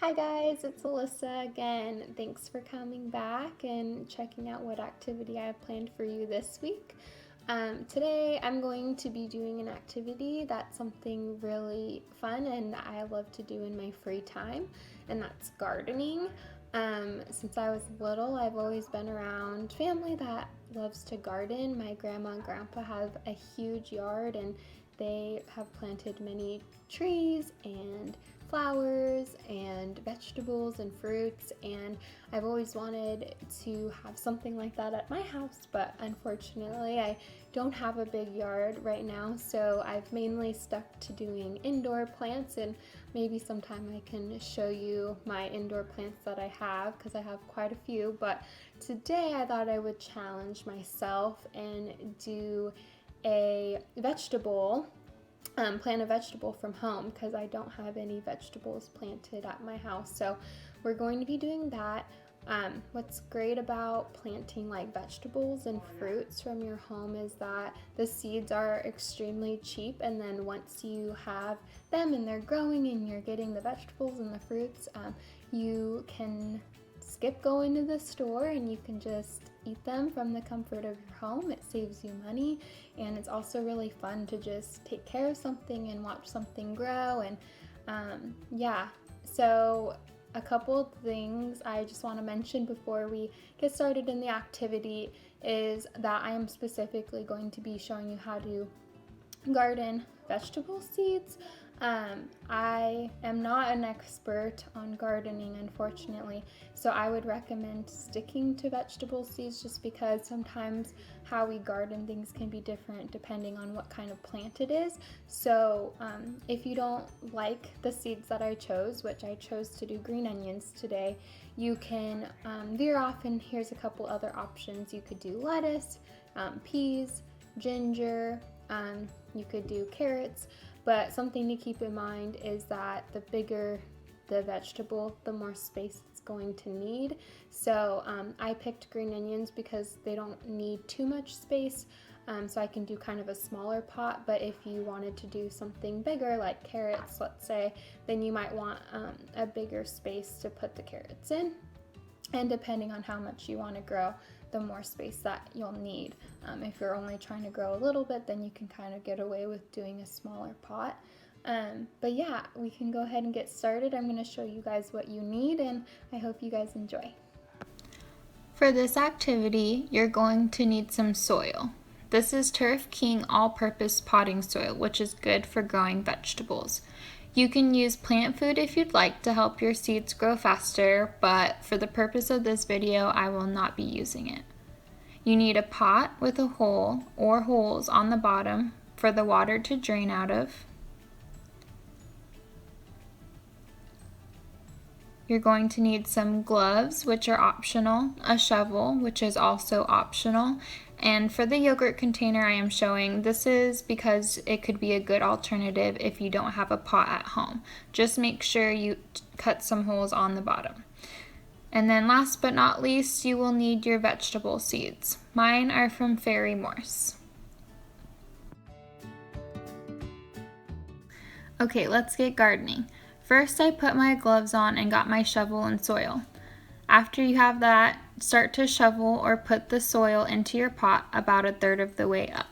Hi guys, it's Alyssa again. Thanks for coming back and checking out what activity I have planned for you this week. Today I'm going to be doing an activity that's something really fun and I love to do in my free time, and that's gardening. Since I was little, I've always been around family that loves to garden. My grandma and grandpa have a huge yard and they have planted many trees and flowers and vegetables and fruits, and I've always wanted to have something like that at my house, but unfortunately I don't have a big yard right now, so I've mainly stuck to doing indoor plants, and maybe sometime I can show you my indoor plants that I have because I have quite a few. But today I thought I would challenge myself and do a vegetable plant a vegetable from home because I don't have any vegetables planted at my house. So we're going to be doing that. What's great about planting like vegetables and fruits from your home is that the seeds are extremely cheap, and then once you have them and they're growing and you're getting the vegetables and the fruits, you can skip going to the store and you can just eat them from the comfort of your home. It saves you money, and it's also really fun to just take care of something and watch something grow. And so a couple things I just want to mention before we get started in the activity is that I am specifically going to be showing you how to garden vegetable seeds. I am not an expert on gardening, unfortunately, so I would recommend sticking to vegetable seeds just because sometimes how we garden things can be different depending on what kind of plant it is. So if you don't like the seeds that I chose, which I chose to do green onions today, you can veer off, and here's a couple other options. You could do lettuce, peas, ginger, you could do carrots, but something to keep in mind is that the bigger the vegetable, the more space it's going to need. So I picked green onions because they don't need too much space, so I can do kind of a smaller pot. But if you wanted to do something bigger like carrots, let's say, then you might want a bigger space to put the carrots in. And depending on how much you want to grow, the more space that you'll need. If you're only trying to grow a little bit, then you can kind of get away with doing a smaller pot. But yeah, we can go ahead and get started. I'm going to show you guys what you need, and I hope you guys enjoy. For this activity, you're going to need some soil. This is Turf King all-purpose potting soil, which is good for growing vegetables. You can use plant food if you'd like to help your seeds grow faster, but for the purpose of this video, I will not be using it. You need a pot with a hole or holes on the bottom for the water to drain out of. You're going to need some gloves, which are optional, a shovel, which is also optional, and for the yogurt container I am showing, this is because it could be a good alternative if you don't have a pot at home. Just make sure you cut some holes on the bottom. And then last but not least, you will need your vegetable seeds. Mine are from Fairy Morse. Okay, let's get gardening. First, I put my gloves on and got my shovel and soil. After you have that, start to shovel or put the soil into your pot about a third of the way up.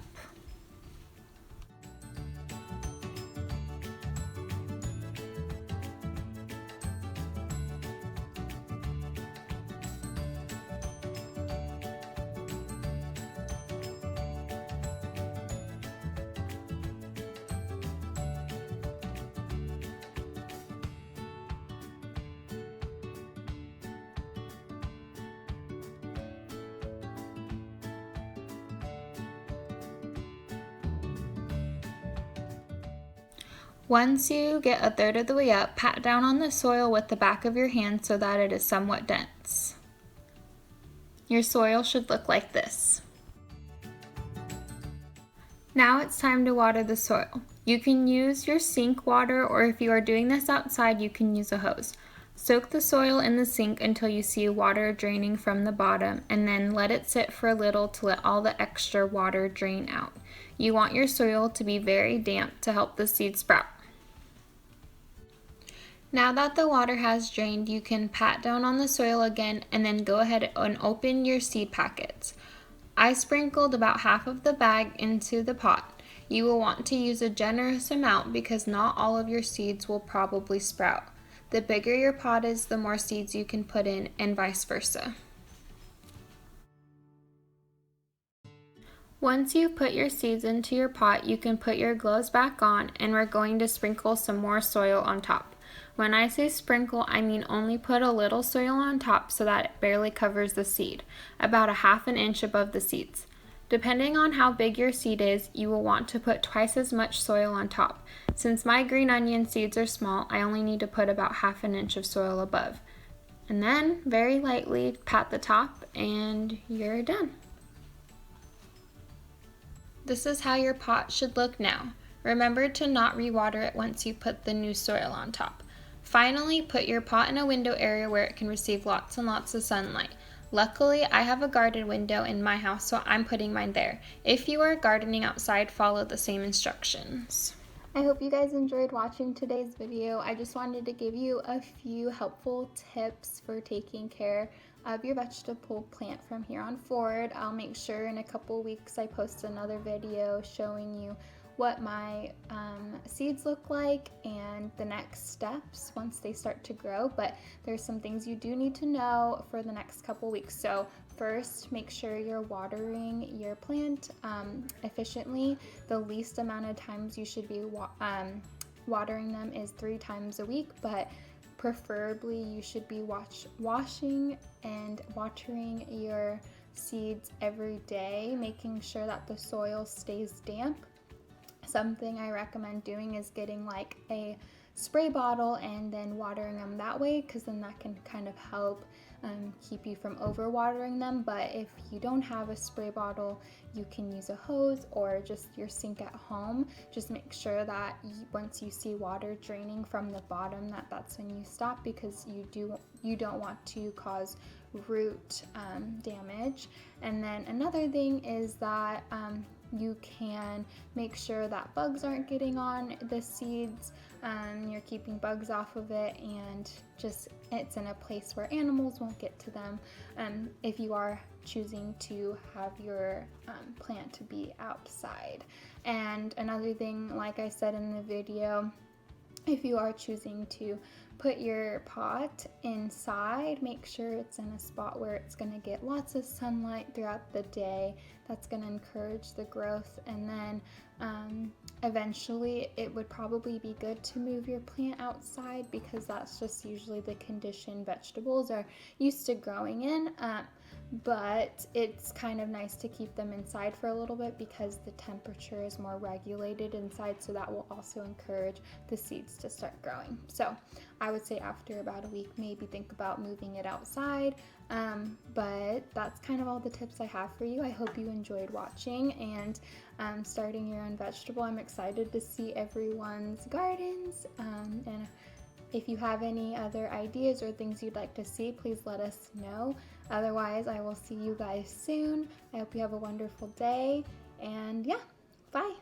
Once you get a third of the way up, pat down on the soil with the back of your hand so that it is somewhat dense. Your soil should look like this. Now it's time to water the soil. You can use your sink water, or if you are doing this outside, you can use a hose. Soak the soil in the sink until you see water draining from the bottom, and then let it sit for a little to let all the extra water drain out. You want your soil to be very damp to help the seeds sprout. Now that the water has drained, you can pat down on the soil again and then go ahead and open your seed packets. I sprinkled about half of the bag into the pot. You will want to use a generous amount because not all of your seeds will probably sprout. The bigger your pot is, the more seeds you can put in, and vice versa. Once you've put your seeds into your pot, you can put your gloves back on, and we're going to sprinkle some more soil on top. When I say sprinkle, I mean only put a little soil on top so that it barely covers the seed, about a half an inch above the seeds. Depending on how big your seed is, you will want to put twice as much soil on top. Since my green onion seeds are small, I only need to put about half an inch of soil above. And then very lightly pat the top and you're done. This is how your pot should look now. Remember to not rewater it once you put the new soil on top. Finally, put your pot in a window area where it can receive lots and lots of sunlight. Luckily, I have a garden window in my house, so I'm putting mine there. If you are gardening outside, follow the same instructions. I hope you guys enjoyed watching today's video. I just wanted to give you a few helpful tips for taking care of your vegetable plant from here on forward. I'll make sure in a couple weeks I post another video showing you what my seeds look like and the next steps once they start to grow, but there's some things you do need to know for the next couple weeks. So first, make sure you're watering your plant efficiently. The least amount of times you should be watering them is 3 times a week, but preferably you should be washing and watering your seeds every day, making sure that the soil stays damp. Something I recommend doing is getting like a spray bottle and then watering them that way, because then that can kind of help keep you from overwatering them. But if you don't have a spray bottle, you can use a hose or just your sink at home. Just make sure that once you see water draining from the bottom, that's when you stop, because you don't want to cause root damage. And then another thing is that you can make sure that bugs aren't getting on the seeds. You're keeping bugs off of it, and just it's in a place where animals won't get to them if you are choosing to have your plant to be outside. And another thing, like I said in the video, if you are choosing to put your pot inside, make sure it's in a spot where it's going to get lots of sunlight throughout the day. That's going to encourage the growth. And then eventually it would probably be good to move your plant outside, because that's just usually the condition vegetables are used to growing in. But it's kind of nice to keep them inside for a little bit because the temperature is more regulated inside, so that will also encourage the seeds to start growing. So I would say after about a week, maybe think about moving it outside. But that's kind of all the tips I have for you. I hope you enjoyed watching and starting your own vegetable. I'm excited to see everyone's gardens, and if you have any other ideas or things you'd like to see, please let us know. Otherwise, I will see you guys soon. I hope you have a wonderful day, and yeah, bye.